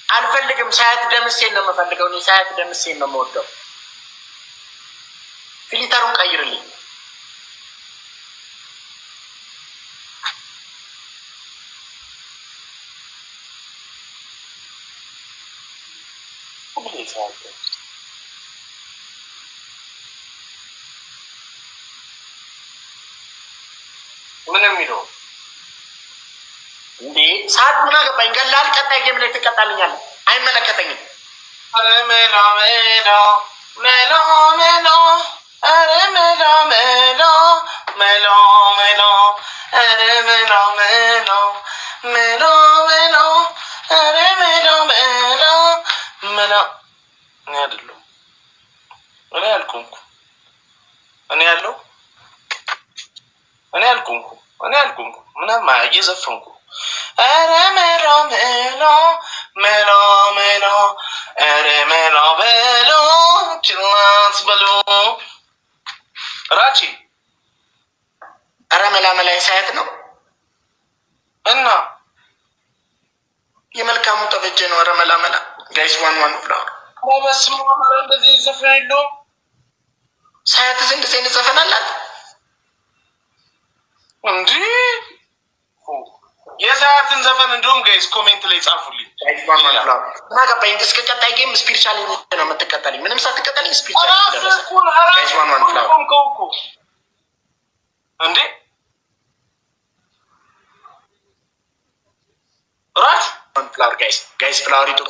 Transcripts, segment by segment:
አልፈልግም። ሳያት ደምሴን ነው የምፈልገው። እኔ ሳያት ደምሴን ነው የምወደው። ፊሊተሩን ቀይርልኝ። ምን የሚለው እንዴ? ሰዓት ምን አገባኝ? ገላል። ቀጣይ ጌም ላይ ትቀጣልኛለህ። አይመለከተኝም። ሜሎ ሜሎ ሜሎ ሜሎ ኧረ ሜሎ ሜሎ ሜሎ ሜሎ ኧረ ሜሎ ሜሎ ሜሎ ሜሎ ኧረ ሜሎ ሜሎ ሜሎ እኔ አይደለሁም። እኔ አልቆምኩ። እኔ ያለው እኔ አልቆምኩ። እኔ አልቆምኩ። ምናምን እየዘፈንኩ ኧረ ሜሎ ሜሎ ሜሎ ሜሎ ኧረ ሜሎ በሎ ችላት በሎ ራቺ ኧረ መላመላ ሳያት ነው እና የመልካሙ ጠበጀ ነው። ኧረ መላመላ ጋይስ ዋን ፍላወር በስመ አብ። ኧረ እንደዚህ ዘፈን የለውም። ሳያትስ እንደዚህ አይነት ዘፈን አላት እንጂ የሰዓትን ዘፈን እንደውም ጋይስ ኮሜንት ላይ ጻፉልኝ። ማገባኝ። እስከ ቀጣይ ጌም ስፒሪቹዋል ነው የምትቀጠልኝ። ምንም ሳትቀጠልኝ ስፒሪቹዋል ደረሰ። ጋይስ ዋን ፍላወር እንዴ ራች ዋን ፍላወር ጋይስ ፍላወር ይጥቁ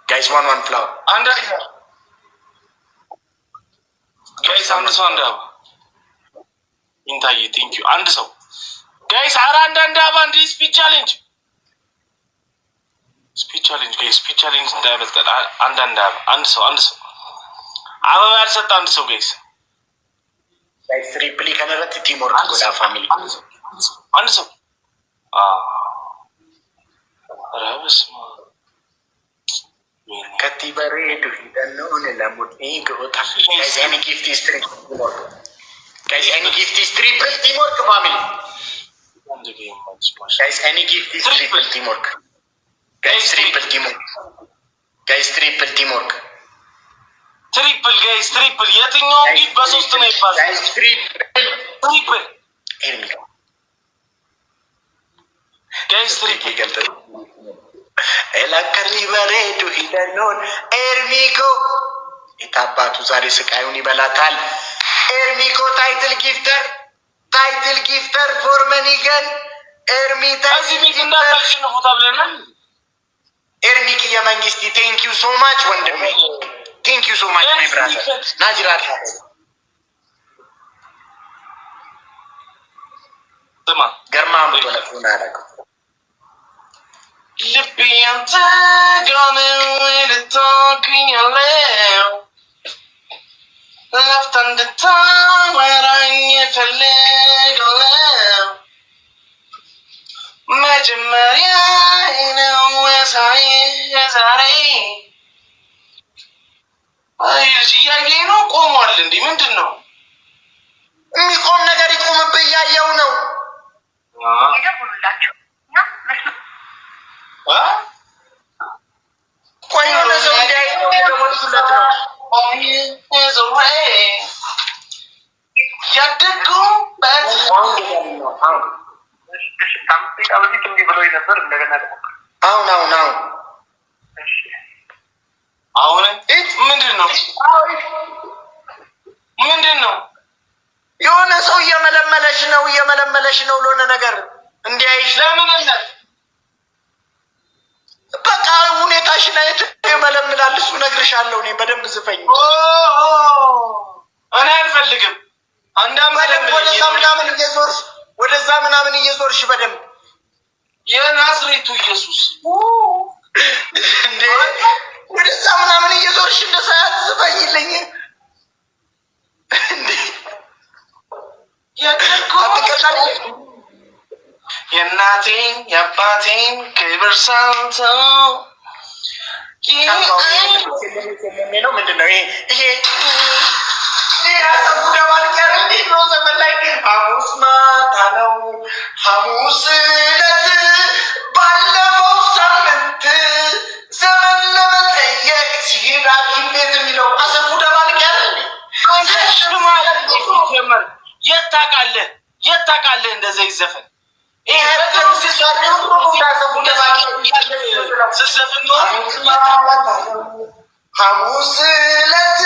ጋይስ ዋን ፍላወር አንድ ጋይስ አንድ ሰው አንድ አባ ኢንታዬ ቴንክ ዩ አንድ ሰው ጋይስ ኧረ አንድ አባ እንዲ ስፒች ቻሌንጅ ጋይስ ስፒች ቻሌንጅ እንዳይበልጠን አንድ አባ አንድ ሰው አበባ ያልሰጠ አንድ ሰው ጋይስ ትሪፕሊ ከነረት ቲምወርክ ጎዳ ፋሚሊ አንድ ሰው ረበስማ ከቲ በሬዱ ሂደነውን ለሙድኒ ግኦታ ጋይስ ኤኒ ጊፍት ኢዝ ትሪፕል ቲምወርክ ፋሚሊ ጋይስ ኤኒ ጊፍት ኢዝ ትሪፕል ቲምወርክ ጋይስ ትሪፕል ቲምወርክ ጋይስ ትሪፕል የትኛው ጊፍት በሶስት ነው ይባላል? ጋይስ ትሪፕል ኤርሚኮ ጋይስ ትሪፕል ይገልጥ ኤላከቲ በሬዱ ሂደነውን ኤርሚኮ የታባቱ ዛሬ ስቃዩን ይበላታል። ኤርሚኮ ታይትል ጊፍተር ፎር መኒገን ኤርሚታ እዚህ ቤት እንዳታሸንፉት ብለናል። ኤርሚክ የመንግስት ቴንክ ዩ ሶ ማች ወንድሜ፣ ቴንክ ዩ ሶ ማች ማይ ብራዘር ናጅራት ስማ ገርማ ምቶ ለፉን አደረገው ልቤ አንተ ጋር ነው ልታገኛለው ለፍታ እንድታወራኝ እፈልጋለሁ መጀመሪያ ነው ሳይ ዛሬ እያየ ነው ቆሟል። እንዲህ ምንድን ነው የሚቆም ነገር? ይቆምብህ እያየው ነው። ይደውሉላቸው ቆይ የሆነ ሰው እንዲያይ ነው የደወልኩለት ነው። ያደግኩበት በፊት እንዲህ ብሎኝ ነበር። እንደገና አሁን ምንድን ነው የሆነ ሰው እየመለመለሽ ነው ለሆነ ነገር እንዲያይሽ። ለምን በቃ ሁኔታሽን አይቶ ይመለምላል። እሱ እነግርሻለሁ። እኔ በደንብ ዝፈኝ። እኔ አልፈልግም። ወደዛ ምናምን እየዞርሽ በደንብ የናዝሬቱ ኢየሱስ እንዴ ወደዛ ምናምን እየዞርሽ እንደ ሰዓት ዝፈኝልኝ እንዴ የእናቴን የአባቴን ክብር ሰምተው ነው። ምንድን ነው ይሄ? ያሰቡ ደባል ቀር እንዴት ነው? ዘመን ላይ ሐሙስ ማታ ነው ሐሙስ የት ታውቃለህ እንደዛ ይዘፈን ሐሙስ ዕለት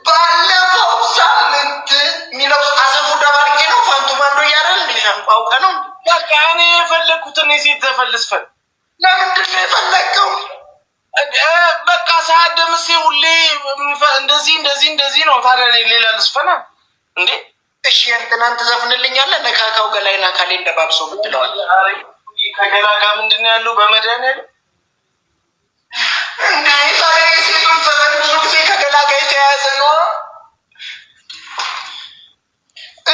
ባለፈው ሳምንት የሚለው አሰፉ ደባርቄ ነው። ፋንቱ ማንዶ እያደል ሻንቋ አውቀ ነው። በቃ እኔ የፈለግኩትን የሴት ዘፈን ልስፈን። ለምንድን ነው የፈለግከው? በቃ ሰዓት ደምሴ ሁሌ እንደዚህ ነው። ታዲያ ሌላ ልስፈና እንዴ? እሺ እንትናን ትዘፍንልኛለህ? ነካካው ገላይና ካሌ እንደባብሰው ምትለዋል። ከገላ ጋር ምንድን ነው ያለው? በመድኃኒዓለም እንዴ ሴቶች ዘፈን ብዙ ጊዜ ከገላ ጋር የተያያዘ ነው።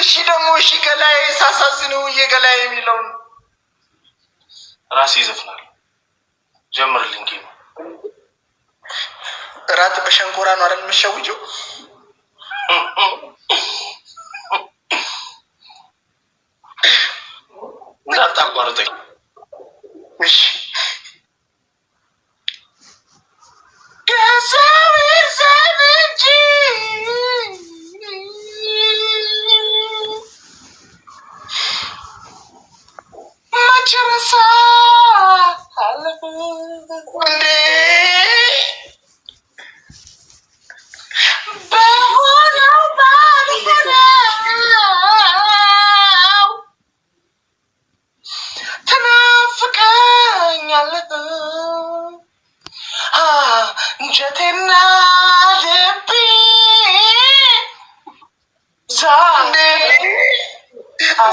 እሺ ደግሞ ገላይ ሳሳዝነው የገላይ የሚለውን ራሴ ይዘፍናል። ጀምርልኝ። እራት በሸንኮራ ነው አይደል የምትሸውጂው? እንዳታቋርጠኝ እሺ። እንጀቴና ልቤ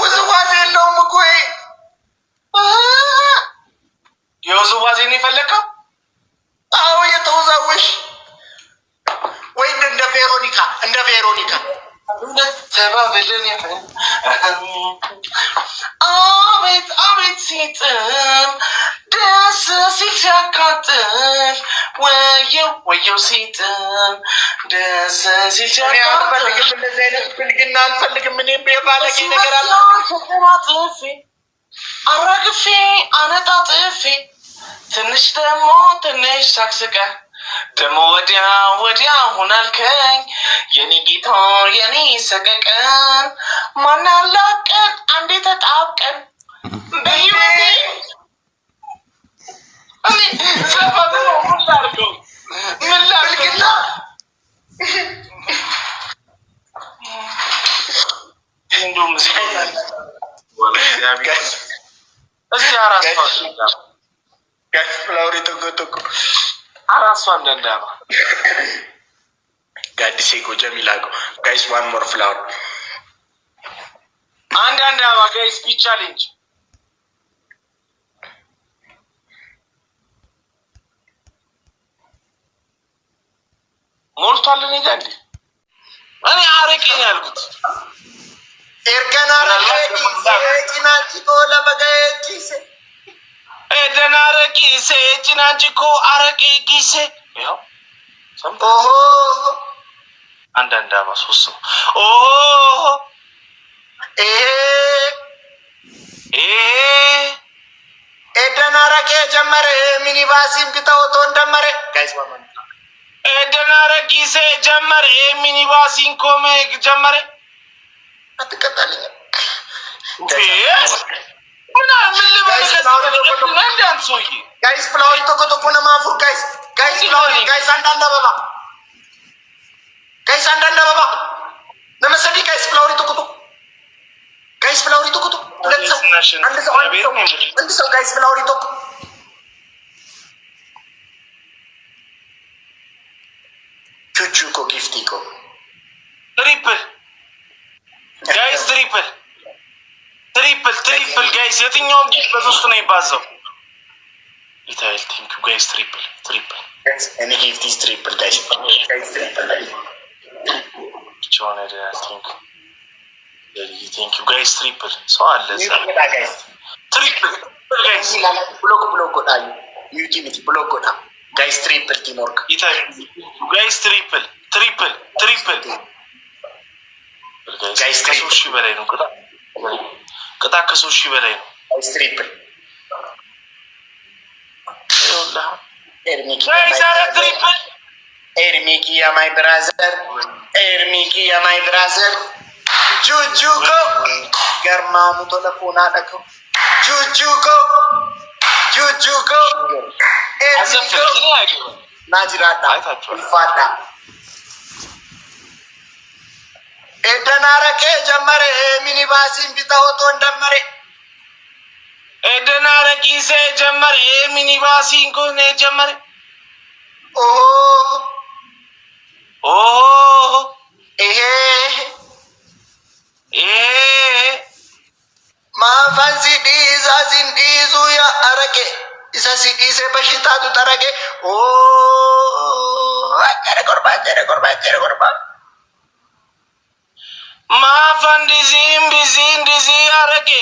ውዝዋዜ የለውም እኮ የውዝዋዜ ነው የፈለግከው? አዎ የተወዛወሽ ወይም እንደ ቬሮኒካ ተባብልን አቤት አቤት ሲጥም ደስ ሲል ሲያቃጥል ወየው ሲጥም ደስ ሲል ሲያቃጥል እንደዚህ አይነት ብልግና አልፈልግም። እኔ ባለጌ ነገር አለ ጥፌ አራግፌ አነጣጥፌ ትንሽ ደግሞ ትንሽ ሳቅስቀ ደግሞ ወዲያ ሁናልከኝ የኔ ጌታ የኔ ሰቀቀን ማናላቀን አንዴ ተጣብቀን በህይወቴ ምን ላድርግና እንዲሁም እስቲ ፍላወር የተጎተኩ አራሷ እንደንዳባ ጋዲሴ ጎ ጀሚላጎ ጋይስ ዋን ሞር ፍላወር አንድ አባ ጋይስ ፒ ቻሌንጅ ሞልቷል። እኔ ጋር እንዴ እኔ አረቄ ነው ያልኩት። ኤርገና ረቂናቺኮ ለበጋቺሴ ኤደና ረቂሴ ጭናንቺኮ አረቄ ጊሴ ይኸው ኦሆ አንድ አባ ሶስት ነው። ኦሆ ኤደና ረቄ ጀመረ ሚኒባሲን ቢታወቶ እንደመረ ጋይስ ማማ ኤደና ረቂሴ ጀመረ ሚኒባሲን ኮሜ ጀመረ አትቀጣልኝ ጋይስ ፍላወር ተቆጥቆ ነው ማፉር ጋይስ ፍላወር ጋይስ አንዳንድ አበባ ለመሰዲ ጋይስ ፍላወር ተቆጥቆ ሁለት ሰው አንድ ሰው ጋይስ ፍላወር ተቆጥቆ ቹቹ እኮ ጊፍት እኮ ትሪፕል ጋይስ ትሪፕል ጋይስ የትኛውም ጊፍት በሶስት ነው ይባዛው። ኢታይል ቲንክ ጋይስ ትሪፕል እኔ ጊፍት ኢዝ ትሪፕል ጋይስ ጆን አይደል ቲንክ ጋይስ ትሪፕል ሰው አለ ትሪፕል ጋይስ ብሎክ ጎዳዩ ዩቲሊቲ ብሎክ ጎዳ ጋይስ ትሪፕል ቲምወርክ ኢታይል ጋይስ ትሪፕል ጋይስ ከሶስት ሺህ በላይ ነው ቅጣት ከሶስት ሺህ በላይ ነው። ጋይስ ትሪፕል ኤርሚኪ ማይ ብራዘር Ermiki ya my brother. Jujuko. Garmamu telefona dako. Jujuko. Jujuko. Ermiko. Najirada. Ulfada. Edanara ke jamare minibasi bita oto ndamare. Edanara ki se jamare minibasi ko ne jamare. Oh. Oh. Mafansi diza zindizu ya arake. Isa sidi se bashita tu tarake. Oh. Jere korban. Mafan dizi arake.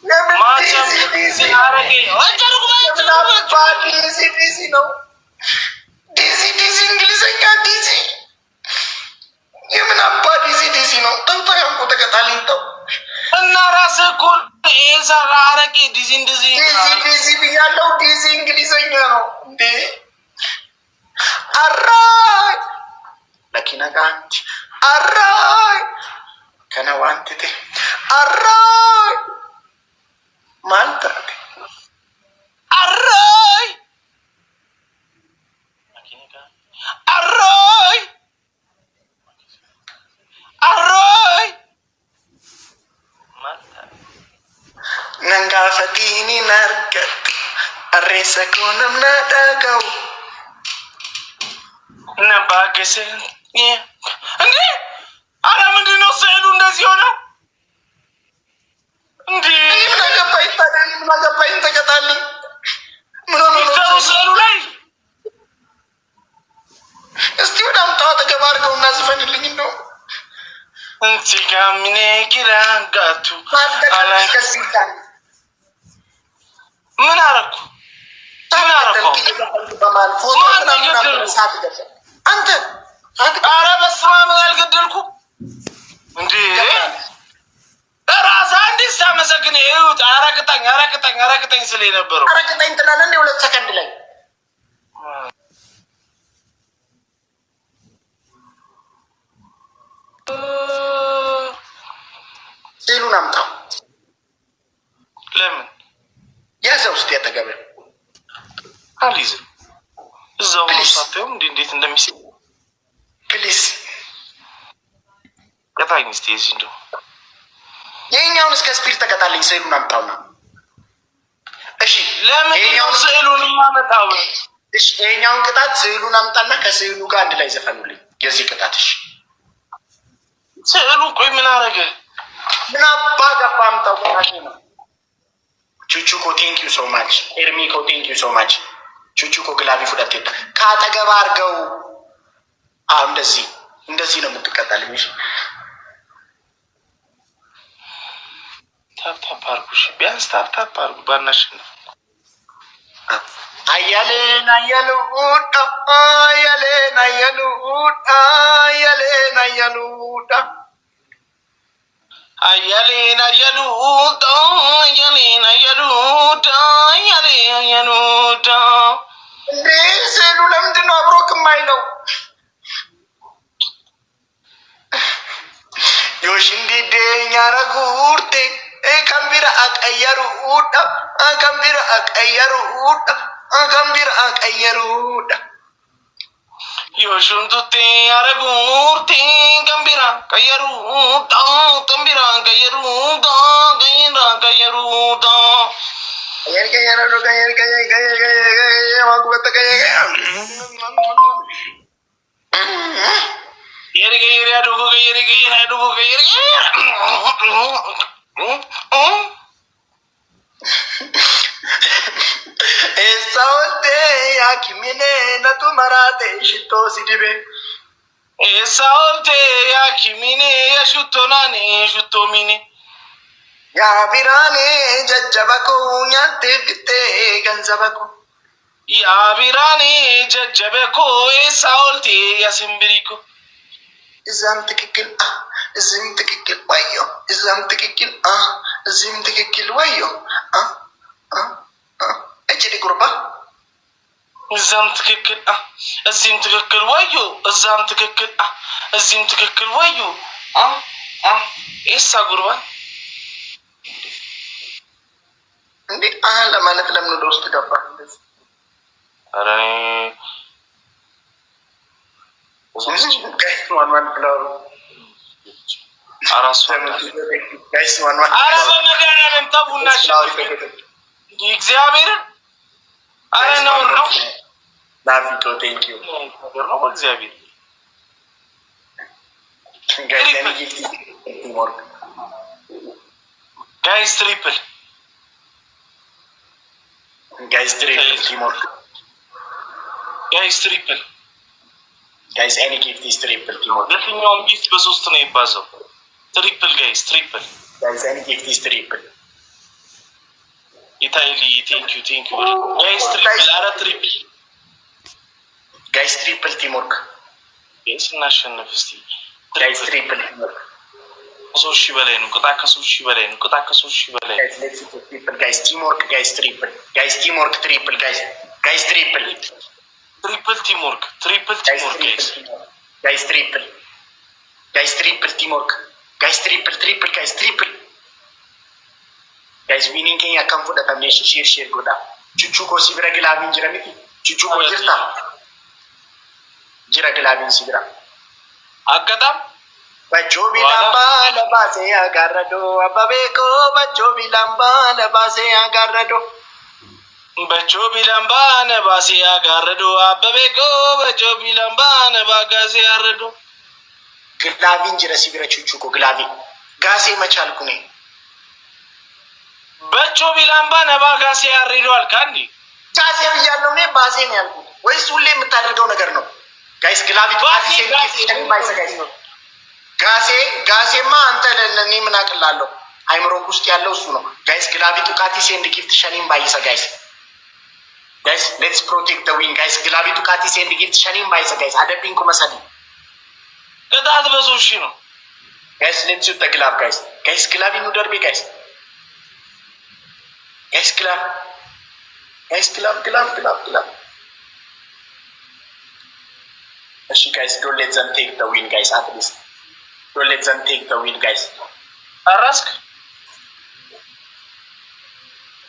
Macam dizi arake. Wajar Dizi no. Dizi Inggrisnya dizi. Ya menapa dizi no. Tahu yang ku teka talin tau. Narase kur esa arake dizi. Dizi biar tau dizi Inggrisnya no. De. Array. Lakina ganti. Array. Kana wanti te. Array. Mantra te. Array. Nanggal fatini narkat. Aresa konam nadagaw. Nabagese. Ande? Ara ምንድነው ስዕሉ እንደዚህ ሆነ? እንዴ ምን አገባኝ ተቀጣልኝ። ምን ሆነ ነው ስዕሉ ላይ? እስቲ ወደ አምጣው አጠገብ አድርገውና ዝፈንልኝ እንደው እንቺ ጋሚኔ ጊራጋቱ ምን አረኩ? አንተ ኧረ በስመ አብ አልገደልኩም እንዴ ራስ አንድ ሳመሰግን ይሁት አረቅጠኝ ስለ የነበረው አረቅጠኝ ትላለህ እንደ 2 ሰከንድ ላይ ስዕሉን አምጣው። ለምን ያዘው ውስጥ ያጠገበ አልይዝም። እዛው ሳተውም እንዴት እንደሚስል ፕሊስ ቀጣኝ እስቲ እዚህ እንደው የኛውን እስከ ስፒር ተቀጣልኝ። ስዕሉን አምጣውና እሺ። ለምን ነው ስዕሉን ማመጣው? እሺ የኛውን ቅጣት ስዕሉን አምጣና ከስዕሉ ጋር አንድ ላይ ዘፈኑልኝ። የዚህ ቅጣት እሺ። ስዕሉ ቆይ ምን አረገ? ምን አባ ገባ? አምጣው ቅጣት ነው። ቹቹኮ ቴንክ ዩ ሶ ማች። ኤርሚኮ ቴንክ ዩ ሶ ማች። ቹቹኮ ግላቪ ፉዳቴ ካጠገብ አድርገው። እንደዚህ ነው የምትቀጣልኝ። እሺ ታፕ አድርጉ። ቢያንስ ታፕ አድርጉ። ባናሽ አያሌን እንዴ ስዕሉ ለምንድን ነው አብሮክ የማይለው? ዮሽንዲዴ ኛረጉርቴ ከንቢራ አቀየሩዳ ዮሹንቱቴ አረጉርቴ ገንቢራ ቀየሩዳ Esaolte yakimine natu marate shito sidibe. Esaolte yakimine yashuto nane shuto mine. Ya birane jajjabako nyate bitte ganzabako. Ya birane jajjabako esaolte yasimbiriko. Izam tikikil izim tikikil wayo. Izam tikikil izim tikikil wayo. Ejedi kurba. እዛም ትክክል እዚህም ትክክል ወዩ እዛም ትክክል እዚህም ትክክል ወዩ ኤሳ ጉርባን እንዴ ለማለት ለምን ወደ ውስጥ ገባ? ኧረ ዋን ፍላወር በመድኃኒዓለም ተውና እግዚአብሔርን አረ ነውር ነው ላቪቶ ቴንክ ዩ ነገር ነው በእግዚአብሔር ጋይስ ትሪፕል ጋይስ ቲምወርክ ጋይስ ኤኒ ጊፍት ኢዝ ትሪፕል ቲምወርክ የትኛውም ጊፍት በሶስት ነው ይባዛው ትሪፕል ጋይስ ትሪፕል ጋይስ ኤኒ ጊፍት ኢዝ ትሪፕል ኢታይሊ ቴንክ ዩ ጋይስ ትሪፕል አረ ትሪፕል ጋይስ ትሪፕል ቲምወርክ ጋይስ እናሸንፍ እስቲ ጋይስ ትሪፕል ቲምወርክ 3,000 በላይ ነው ቅጣት ከ3,000 በላይ ነው ቅጣት ከ3,000 በላይ ጋይስ ሌትስ ትሪፕል ጋይስ ቲምወርክ ጋይስ ትሪፕል ጋይስ ቲምወርክ ትሪፕል ጋይስ ትሪፕል ቲምወርክ ጋይስ ትሪፕል ቲምወርክ ጋይስ ትሪፕል ጋይስ ዊኒንግ ኬኛ ካም ፉዳታም ሼር ጎዳ ቹቹ ኮ ሲብራ ግላቪን ጅራ ሚቲ ቹቹ ኮ ጅርታ ጅራ ግላቪን ሲብራ አቀጣም Bacho bilamba labase agarrado ababeko bacho bilamba labase agarrado bacho bilamba labase agarrado ababeko bacho bilamba labase agarrado ግላቪን ጅራ ሲብራ ቹቹ ኮ ግላቪን ጋሴ መቻልኩ ነኝ በቾ ቢላምባ ነባጋሴ ያሪዷል ካንዲ ጋሴ ብያለሁ እኔ ባሴ ነው ያልኩት ወይስ ሁሌ የምታደርገው ነገር ነው ጋይስ ግላቪቱ ጋሴማ አንተ ለኔ ምን አቅላለሁ አይምሮክ ውስጥ ያለው እሱ ነው ጋይስ ግላቪቱ ቃቲ ሴንድ ጊፍት ሸኒም ባይሰ ጋይስ ሌትስ ፕሮቴክት ዘ ዊን ጋይስ ግላቪቱ ቃቲ ሴንድ ጊፍት ሸኒም ባይሰ ጋይስ አደብኝኩ መሰለኝ ቅጣት በሶሺ ነው ጋይስ ሌትስ ዩ ተግላብ ጋይስ ግላቪኑ ደርቤ ጋይስ ግላብ እሺ ጋይስ ዶንት ሌት ዘም ቴክ ዘ ዊን ጋይስ አት ሊስት ዶንት ሌት ዘም ቴክ ዘ ዊን ጋይስ አራስክ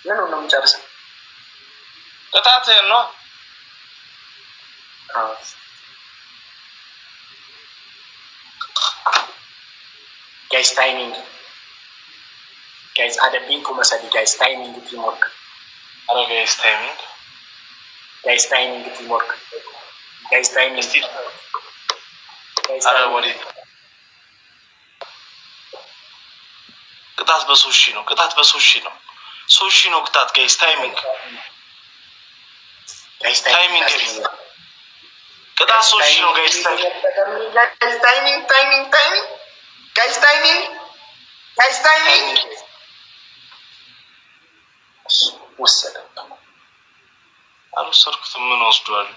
ምን ነው የምጨርሰው ቅጣት ነው ጋይስ ታይሚንግ ጋይስ አደብኝ ኮመሰዲ ጋይስ ታይሚንግ ቲምወርክ አረ ጋይስ ታይሚንግ ቲምወርክ ጋይስ ታይሚንግ አረ ወዲ ቅጣት በሶሺ ነው ሶሺ ነው ቅጣት ጋይስ ታይሚንግ ቅጣት ሶሺ ነው ጋይስ ታይሚንግ ወሰደ አልወሰድኩትም ምን ወስዷል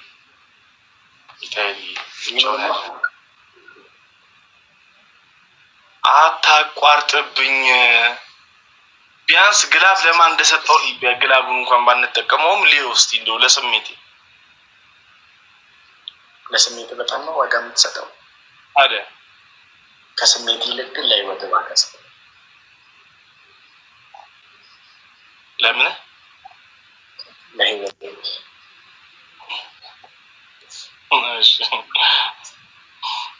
ኢታሊ አታቋርጥብኝ ቢያንስ ግላብ ለማን እንደሰጠው ግላቡን እንኳን ባንጠቀመውም ሊዮ እስቲ እንደው ለስሜቴ በጣም ነው ዋጋ የምትሰጠው አይደል ከስሜት ይልቅ ግን ለህይወት ባከስ ለምን ለህይወት እሺ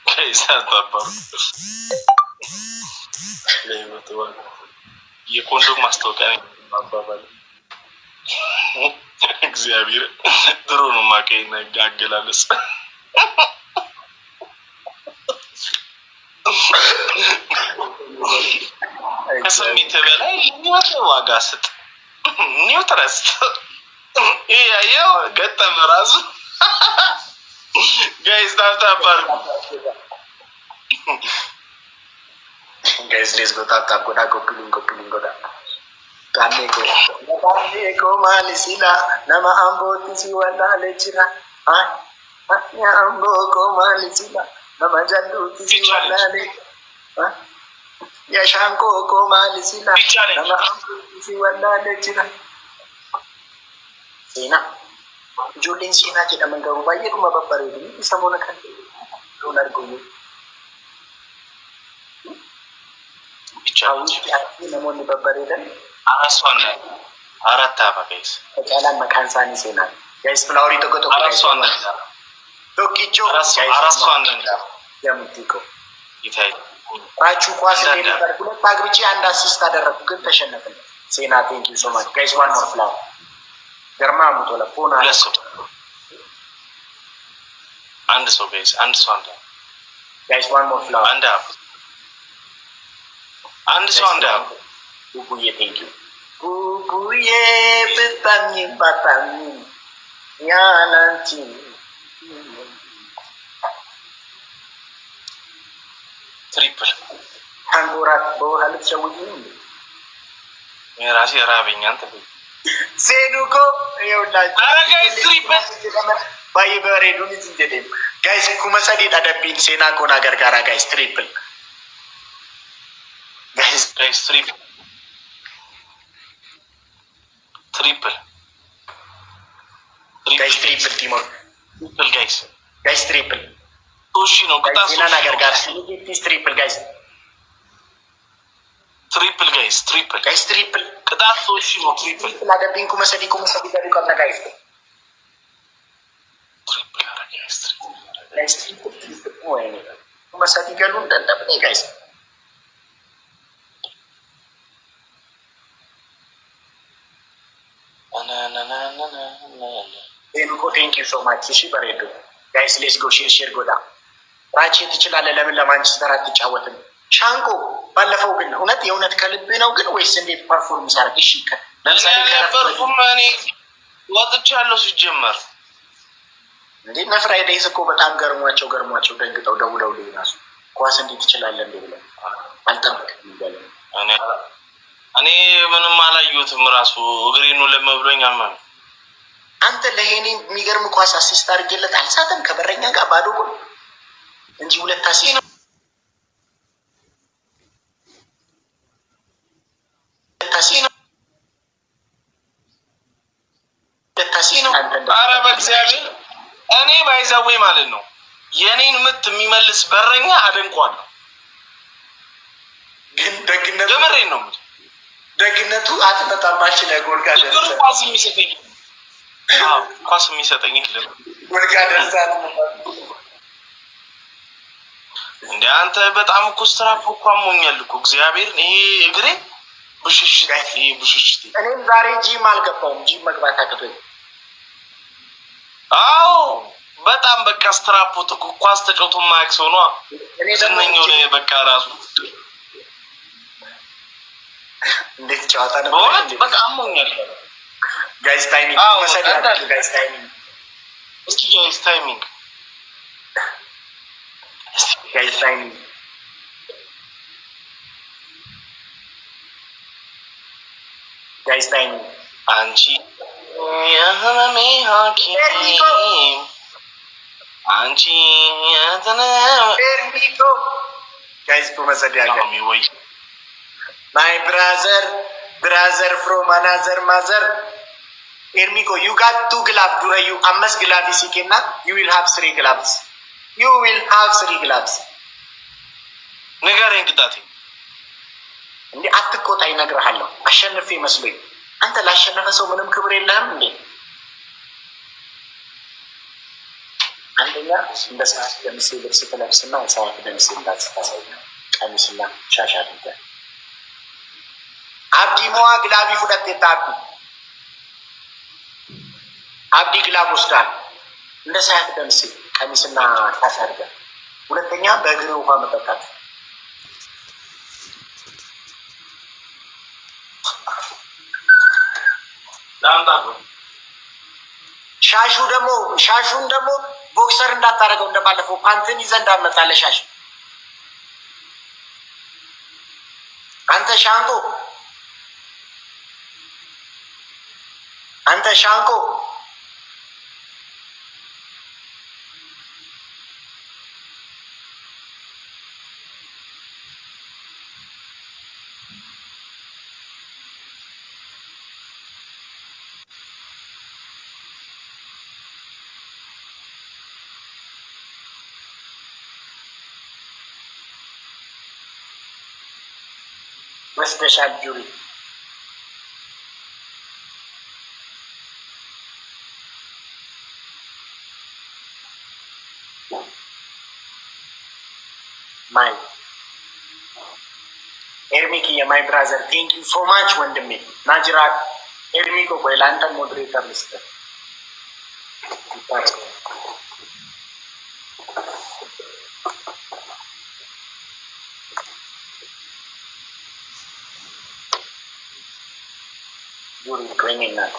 ከይሳታባ ለህይወት ባከስ የኮንዶም ማስታወቂያ ነው አባባል እግዚአብሔር ድሮ ነው ማከይና ያገላለጽ ከስሜት በላይ ዋጋ ስጥ ኒውትረስት ይሄ ያየው ገጠመ ራሱ ጋይስ ታታባር ጋይስ ሌትስ ጎ ታፕ ጎዳ ኮፒሊንግ ጎዳ ታኔኮ ማሊሲላ ነማ አምቦቲ ሲወላ ለጅራ ያ አምቦኮ ማሊሲላ ነማ ጃሉቲ ሲወላ ለጅራ የሻንቆ ኮማሊሲላ ነማ አምቦቲ ሲወላ ለጅራ ሴና ijoolleen seenaa jedhaman garuu baay'eedhuma babbareedanii isa moona kan loon argamu. Hawwiitti namoonni babbareedan arat apa guys? Caalaan maqaan isaanii seenaa. Guys filaaworii tokko tokkichoo ያምቲኮ ራቹ ኳስ እንደነበር ሁለት አግብቼ አንድ አሲስት አደረኩ ግን ተሸነፍን። ሴና ቴንክ ዩ ሶ ማች ጋይስ ዋን ሞር ፍላው ገርማ ሙቶ ለፎና አንድ ሰው ጋይስ አንድ ሰው አንድ ጋይስ ዋን ሞር ፍላው አንድ ሰው አንድ ቡቡዬ ቴንክ ዩ ቡቡዬ በጣም ያናንቺ ትሪፕል አንጎራት በውሃ ልትሸውኝ ነው። የራሴ ራበኝ አንተ ሴዱኮ ይኸውላችሁ። ኧረ ጋይስ ትሪፕል ባይ በሬዱን እንጀደም ጋይስ ኩመሰዲ ዳደቢን ሴና ኮና ገርጋራ ጋይስ ትሪፕል ጋይስ ትሪፕል ጋይስ ትሪፕል ቲሞር ትሪፕል ጋይስ ትሪፕል ቶሺ ነው ቅጣት ሴና ነገር ጋር ትሪፕል ጋይስ ትሪፕል ጋይስ ትሪፕል ቅጣት ቶሺ ነው ትሪፕል ላገቢን ኩመሰዲ ጋር ይቆም ጋይስ ትሪፕል ጋይስ ትሪፕል ወይ ኩመሰዲ ጋር እንደነበረ ጋይስ ቴንኮ ቴንክ ዩ ሶ ማች። እሺ በሬዱ ጋይስ ሌስ ጎ ሼር ጎዳ ራቼ ትችላለህ። ለምን ለማንቸስተር አትጫወትም? ሻንቆ ባለፈው ግን የእውነት ከልብ ነው ግን ወይስ እንዴት ፐርፎርም ሳረግ? እሺ ለምሳሌ ፐርፎርም እኔ ወጥቻለሁ ሲጀመር እንዴ ፍራይዴይስ እኮ በጣም ገርሟቸው ደንግጠው ደውለው ራሱ ኳስ እንዴት ትችላለህ እንዴ ብለው አልጠበቅም ይባላል። እኔ ምንም አላየሁትም ራሱ እግሬኑ ለመብሎኝ አማን አንተ ለሄኔ የሚገርም ኳስ አሲስት አድርጌለት አልሳተም ከበረኛ ጋር ባዶ ጎል እንጂ ሁለት አሲስት ኧረ በእግዚአብሔር እኔ ባይዘዌ ማለት ነው የኔን ምት የሚመልስ በረኛ አደንቋለሁ። ግን ደግነቱ ገመሬን ነው ደግነቱ አትመጣማች ለጎል ጋር ኳስ የሚሰጠኝ የለም። ጎል ጋር ደርሳት እንደ አንተ በጣም እኮ ስትራፕ እኮ አሞኛል እኮ እግዚአብሔር። ይሄ እግሬ ብሽሽት እኔም ዛሬ ጂም አልገባውም። ጂም መግባት አቅቶኝ አዎ በጣም በቃ ስትራፕ ኳስ ተጫውቶ ማክስ ሆኗ ዝነኛው ላይ በቃ ራሱ እንዴት ጨዋታ ነው በቃ አሞኛል። ጋይስ ታይሚንግ ጋይስ ታይሚንግ እስኪ ጋይስ ታይሚንግ ጋይስ ታይሚንግ ጋይስ ታይሚንግ አንቺ የህመሜ ሐኪም አንቺ ኤርሚኮ ጋይስ ኩመሰዲ ያገኝ ወይ my brother from another mother Ermiko, you got 2 gloves. Dura you ammas gloves sikena. You will have 3 gloves. ንገረኝ ቅጣቴ እንዴ አትቆጣ ይነግርሃለሁ። አሸንፌ መስሎኝ አንተ ላሸነፈ ሰው ምንም ክብር የለህም እንዴ? አንደኛ እንደ ሰዓት ለምሴ ልብስ ትለብስና ሰዓት ለምሴ እንዳትታሳይ ቀሚስና ሻሽ አድርገህ አብዲ ሞዋ ግላቢ ሁለት የታብዲ አብዲ ግላብ ወስዳል። እንደ ሰዓት ለምሴ ቀሚስና ሻሽ አድርገህ ሁለተኛ በእግር ውሃ መጠጣት ሻሹን ደግሞ ቦክሰር እንዳታረገው እንደባለፈው ፓንትን ይዘህ እንዳመጣለህ ሻሽ አንተ ሻንቆ ወስደሻል ጁሪ። ማይ ኤርሚክ የማይ ብራዘር ቴንክ ዩ ሶ ማች ወንድሜ ናጅራት ኤርሚኮ ቆይ ለአንተ ሞዴሬተር ልስጥህ። ጁሪ ቆይ እናት